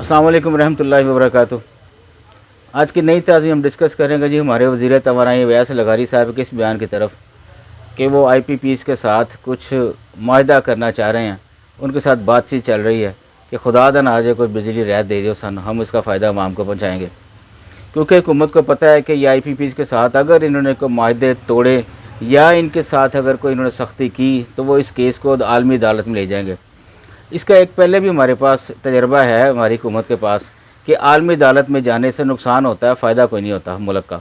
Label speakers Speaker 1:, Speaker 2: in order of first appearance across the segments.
Speaker 1: अस्सलाम वालेकुम रहमतुल्लाहि व बरकातुहू। आज की नई ताज़ी हम डिस्कस करेंगे जी हमारे वज़ीर तवानाई वैस लगारी साहब के इस बयान की तरफ कि वो IPPs के साथ कुछ मुआहदा करना चाह रहे हैं, उनके साथ बातचीत चल रही है कि खुदा दा ना जाए कोई बिजली रियायत दे दो सन, हम इसका फ़ायदा आवाम को पहुँचाएँगे। क्योंकि हुकूमत को पता है कि ये IPPs के साथ अगर इन्होंने कोई मुआहदे तोड़े या इनके साथ अगर कोई इन्होंने सख्ती की तो वो इस केस को आलमी अदालत में ले जाएंगे। इसका एक पहले भी हमारे पास तजर्बा है हमारी हुकूमत के पास कि आलमी अदालत में जाने से नुकसान होता है, फ़ायदा कोई नहीं होता मुल्क का।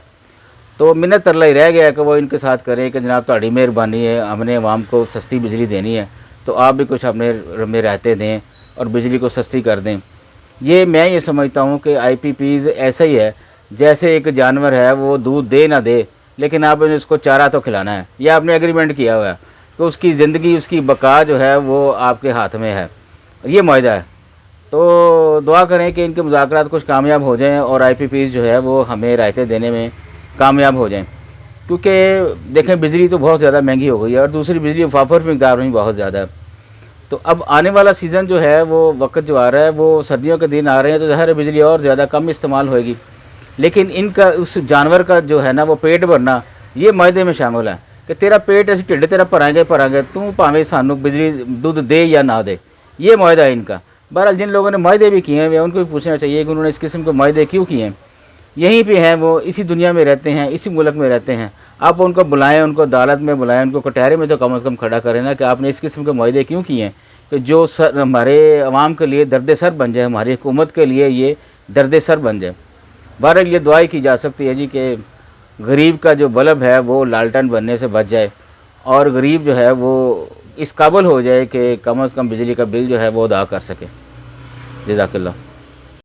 Speaker 1: तो मिन्नत तरला ही रह गया है कि वो इनके साथ करें कि जनाब ताड़ी मेहरबानी है, हमने अवाम को सस्ती बिजली देनी है तो आप भी कुछ अपने में रहते दें और बिजली को सस्ती कर दें। ये मैं ये समझता हूँ कि IPPs ऐसा ही है जैसे एक जानवर है, वो दूध दे ना दे लेकिन आपने उसको चारा तो खिलाना है, या आपने एग्रीमेंट किया हुआ है कि उसकी ज़िंदगी उसकी बका जो है वो आपके हाथ में है, ये मुआहदा है। तो दुआ करें कि इनके मुज़ाकरात कुछ कामयाब हो जाएं और IPPs जो है वो हमें रायतें देने में कामयाब हो जाएं। क्योंकि देखें बिजली तो बहुत ज़्यादा महंगी हो गई है और दूसरी बिजली वाफर मकदार में बहुत ज़्यादा है। तो अब आने वाला सीज़न जो है वो वक्त जो आ रहा है वो सर्दियों के दिन आ रहे हैं, तो ज़ाहिर है बिजली और ज़्यादा कम इस्तेमाल होएगी। लेकिन इनका उस जानवर का जो है ना वो पेट भरना ये मुआहदे में शामिल है कि तेरा पेट ऐसे ढिड तेरा भरांगे तू भावें सानू बिजली दूध दे या ना दे, ये मुआहदा है इनका। बहरहाल जिन लोगों ने मुआहदे भी किए हैं उनको भी पूछना चाहिए कि उन्होंने इस किस्म के मुआहदे क्यों किए हैं। यहीं पे हैं वो, इसी दुनिया में रहते हैं, इसी मुल्क में रहते हैं। आप उनको बुलाएं, उनको अदालत में बुलाएं, उनको कटहरे में तो कम से कम खड़ा करें ना कि आपने इस किस्म के मुआहदे क्यों किए हैं कि जो हमारे अवाम के लिए दर्द सर बन जाए, हमारी हुकूमत के लिए ये दर्द सर बन जाए। बहरहाल ये दुआ की जा सकती है जी कि गरीब का जो बल्ब है वो लालटन बनने से बच जाए और गरीब जो है वो इस काबिल हो जाए कि कम से कम बिजली का बिल जो है वो अदा कर सके। जज़ाकल्लाह।